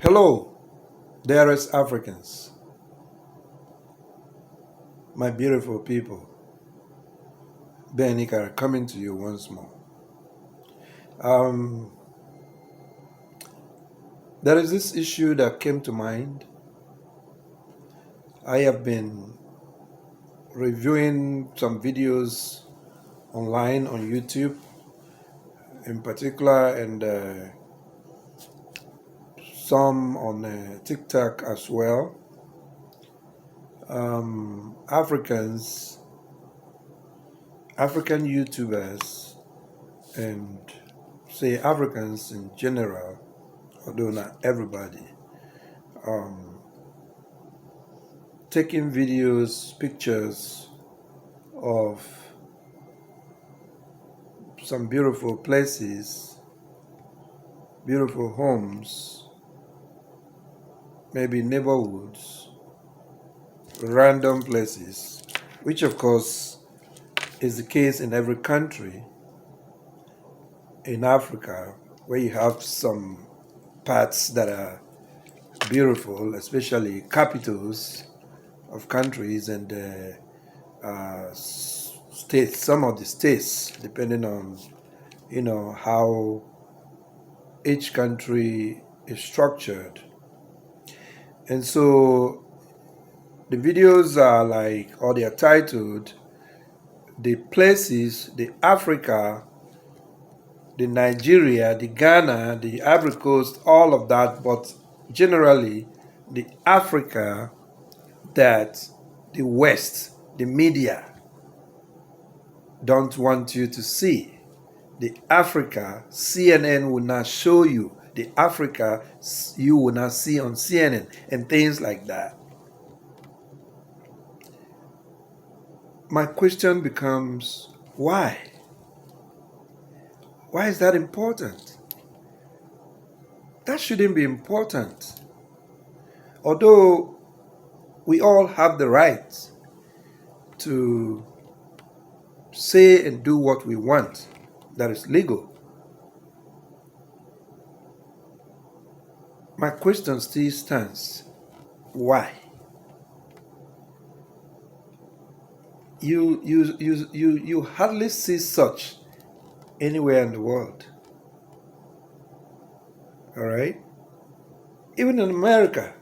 Hello, dearest Africans, my beautiful people. Benika coming to you once more. Um, there is this issue that came to mind. I have been reviewing some videos online on YouTube, in particular, and some on TikTok as well. African YouTubers, and say Africans in general, although not everybody, taking videos, pictures of some beautiful places, beautiful homes, maybe neighborhoods, random places, which of course is the case in every country in Africa, where you have some parts that are beautiful, especially capitals of countries and states, some of the states, depending on how each country is structured. And so the videos are like, or they are titled, the places, the Africa, the Nigeria, the Ghana, the Ivory Coast, all of that, but generally the Africa that the West, the media, don't want you to see. The Africa CNN will not show you. The Africa you will not see on CNN and things like that. My question becomes, why? Why is that important? That shouldn't be important. Although we all have the right to say and do what we want, that is legal. My question still stands. Why? You hardly see such anywhere in the world. All right? Even in America,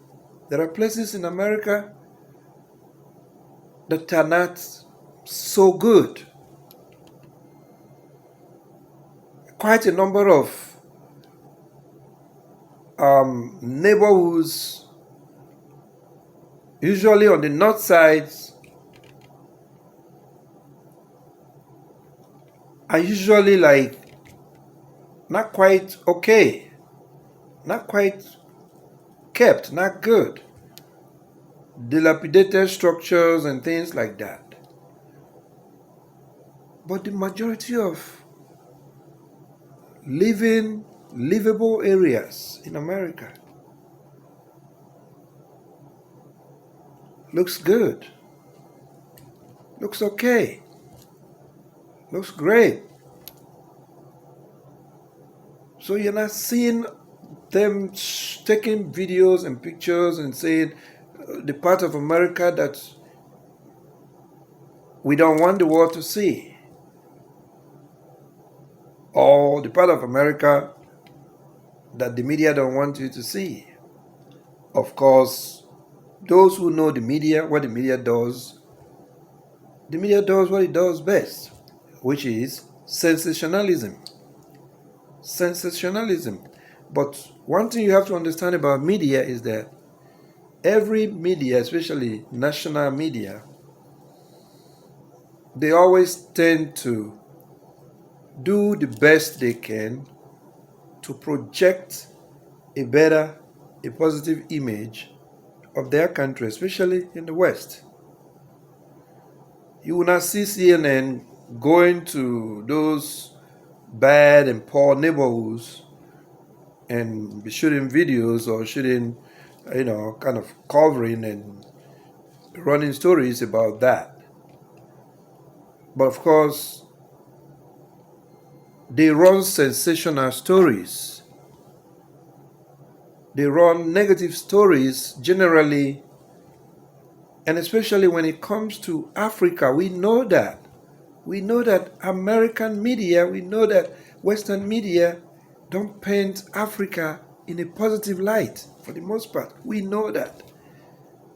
there are places in America that are not so good. Quite a number of neighborhoods, usually on the north side, are usually like not quite okay, not quite kept, not good, dilapidated structures and things like that. But the majority of livable areas in America looks good, looks okay, looks great. So you're not seeing them taking videos and pictures and saying the part of America that we don't want the world to see, or the part of America that the media don't want you to see. Of course, those who know the media, what the media does what it does best, which is sensationalism. Sensationalism. But one thing you have to understand about media is that every media, especially national media, they always tend to do the best they can to project a positive image of their country, especially in the West. You will not see CNN going to those bad and poor neighborhoods and be shooting videos or shooting, kind of covering and running stories about that. But of course, they run sensational stories. They run negative stories generally, and especially when it comes to Africa. We know that. We know that American media, we know that Western media don't paint Africa in a positive light for the most part. We know that.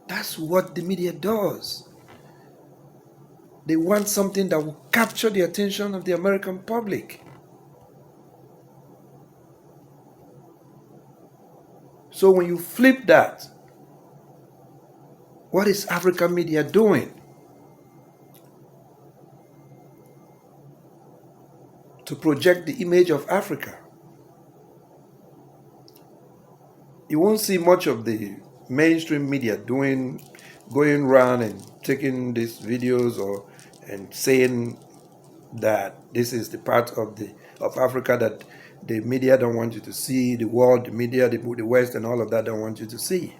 That's what the media does. They want something that will capture the attention of the American public. So when you flip that, what is African media doing to project the image of Africa? You won't see much of the mainstream media going around and taking these videos and saying that this is the part of Africa that the media don't want you to see, the world, the media, the West, and all of that don't want you to see.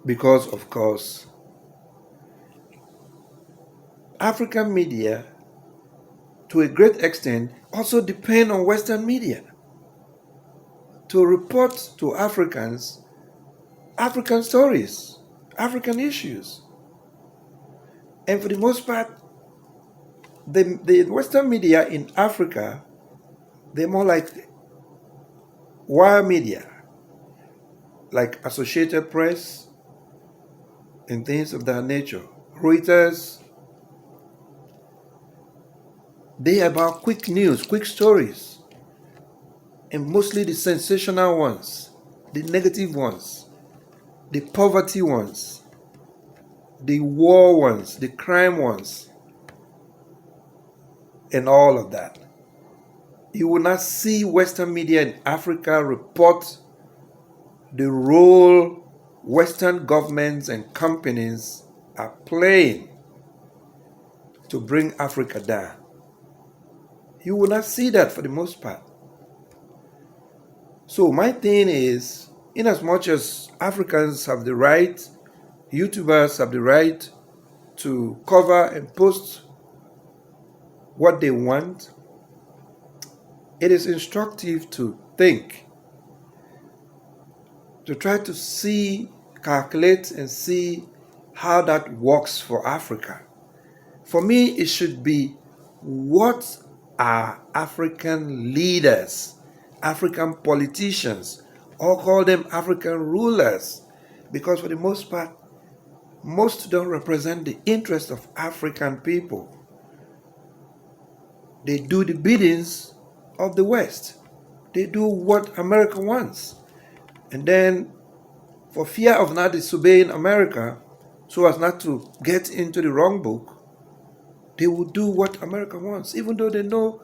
Because, of course, African media, to a great extent, also depend on Western media to report to Africans African stories, African issues. And for the most part, the Western media in Africa, they're more like wire media, like Associated Press and things of that nature. Reuters, they are about quick news, quick stories, and mostly the sensational ones, the negative ones, the poverty ones, the war ones, the crime ones, and all of that. You will not see Western media in Africa report the role Western governments and companies are playing to bring Africa down. You will not see that for the most part. So my thing is, in as much as Africans have the right, YouTubers have the right to cover and post what they want, it is instructive to think, to try to see, calculate and see how that works for Africa. For me, it should be, what are African leaders, African politicians, or call them African rulers? Because for the most part, most don't represent the interests of African people. They do the biddings of the West. They do what America wants. And then, for fear of not disobeying America, so as not to get into the wrong book, they will do what America wants, even though they know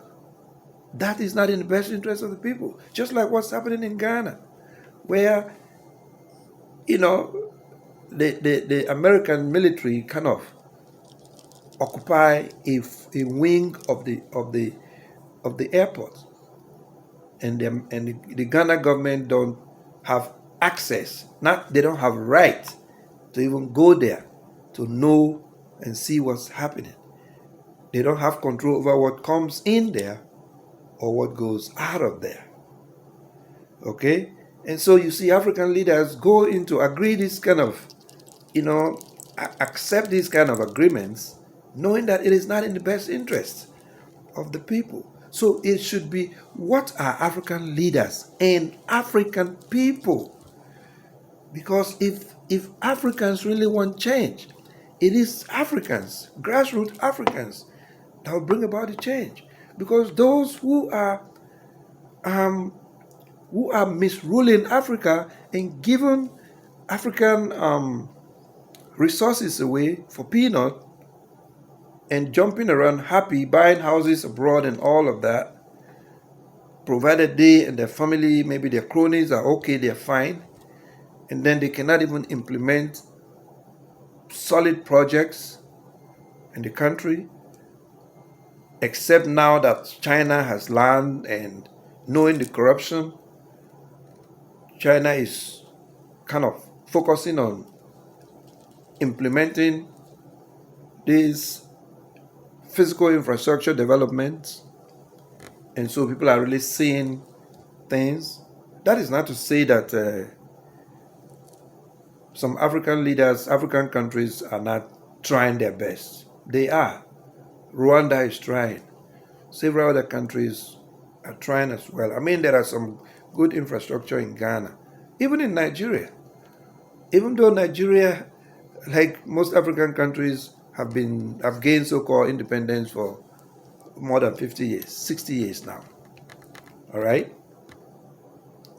that is not in the best interest of the people. Just like what's happening in Ghana, where, the American military kind of occupy a wing of the airport, and the Ghana government don't have access, they don't have right to even go there to know and see what's happening. They don't have control over what comes in there or what goes out of there. Okay? And so you see African leaders go into agree this kind of, accept these kind of agreements, knowing that it is not in the best interest of the people. So it should be, what are African leaders and African people? Because if Africans really want change, it is Africans, grassroots Africans, that will bring about the change. Because those who are misruling Africa and giving African resources away for peanut and jumping around happy, buying houses abroad and all of that, provided they and their family, maybe their cronies are okay, they're fine, and then they cannot even implement solid projects in the country, except now that China has learned, and knowing the corruption, China is kind of focusing on implementing these physical infrastructure developments, and so people are really seeing things. That is not to say that some African leaders, African countries are not trying their best. They are. Rwanda is trying. Several other countries are trying as well. I mean, there are some good infrastructure in Ghana, even in Nigeria. Even though Nigeria, like most African countries, have gained so-called independence for more than 50 years, 60 years now. All right?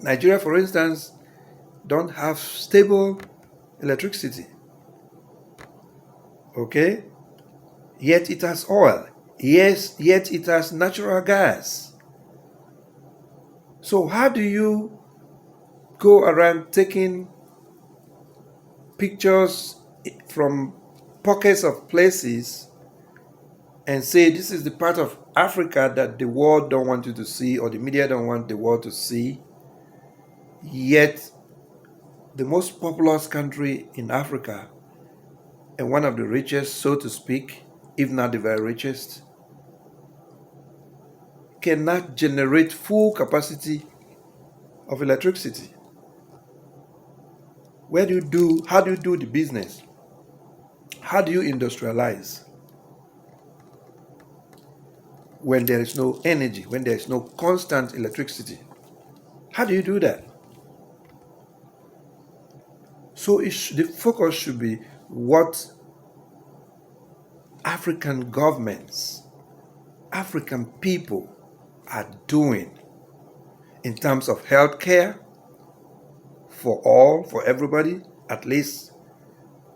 Nigeria, for instance, don't have stable electricity. Okay? Yet it has oil. Yes, yet it has natural gas. So how do you go around taking pictures from pockets of places and say this is the part of Africa that the world don't want you to see or the media don't want the world to see, yet the most populous country in Africa and one of the richest, so to speak, if not the very richest, cannot generate full capacity of electricity? How do you do the business? How do you industrialize when there is no energy, when there is no constant electricity? How do you do that? So the focus should be what African governments, African people are doing in terms of healthcare for all, for everybody, at least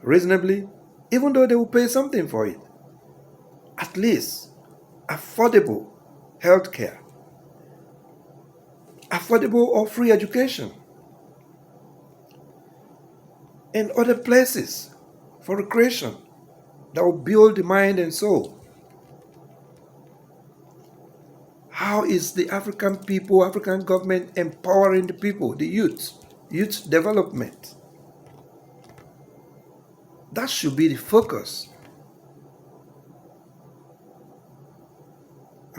reasonably, even though they will pay something for it. At least affordable healthcare, affordable or free education, and other places for recreation that will build the mind and soul. How is the African people, African government empowering the people, the youth development? That should be the focus.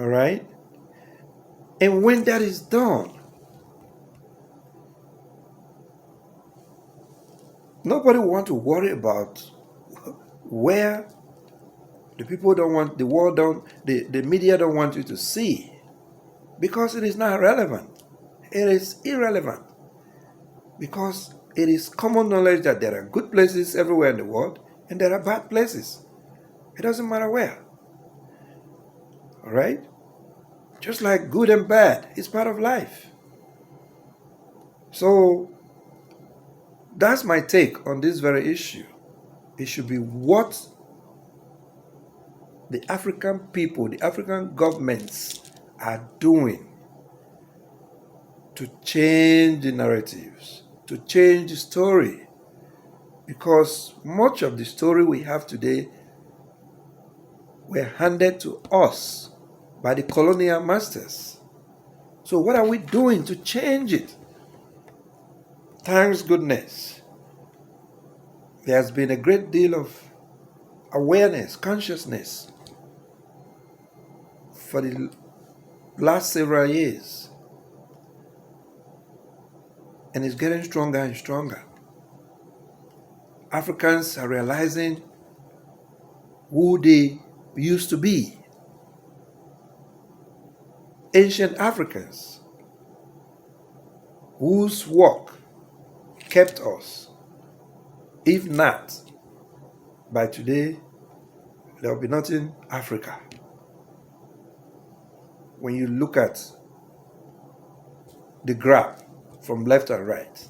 All right? And when that is done, nobody will want to worry about where the people don't want, the world don't, the media don't want you to see, because it is not relevant. It is irrelevant. Because it is common knowledge that there are good places everywhere in the world and there are bad places. It doesn't matter where. All right? Just like good and bad is part of life. So that's my take on this very issue. It should be what the African people, the African governments are doing to change the narratives, to change the story. Because much of the story we have today were handed to us by the colonial masters. So what are we doing to change it? Thanks goodness, there has been a great deal of awareness, consciousness for the last several years. And it's getting stronger and stronger. Africans are realizing who they used to be. Ancient Africans whose work kept us. If not, by today, there will be nothing Africa. When you look at the graph from left and right,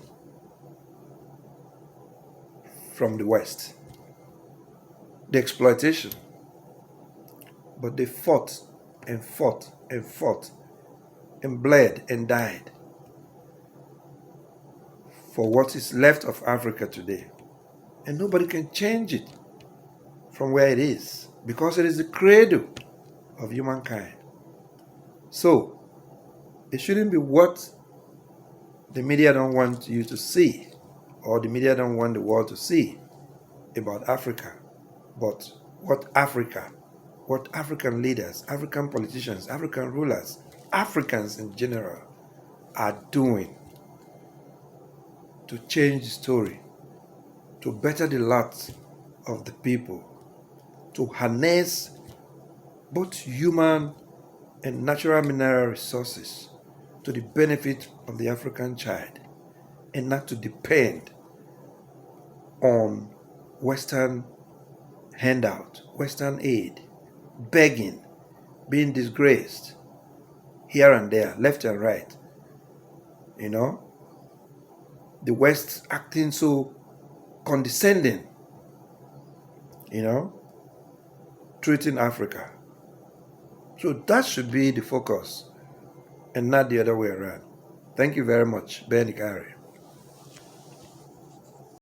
from the West, the exploitation, but they fought and fought and fought and bled and died for what is left of Africa today. And nobody can change it from where it is, because it is the cradle of humankind. So, it shouldn't be what the media don't want you to see, or the media don't want the world to see about Africa, but what African leaders, African politicians, African rulers, Africans in general are doing to change the story, to better the lot of the people, to harness both human and natural mineral resources to the benefit of the African child, and not to depend on Western handout, Western aid, begging, being disgraced here and there, left and right. You know, the West acting so condescending, you know, treating Africa. So that should be the focus and not the other way around. Thank you very much, Ben Ikari.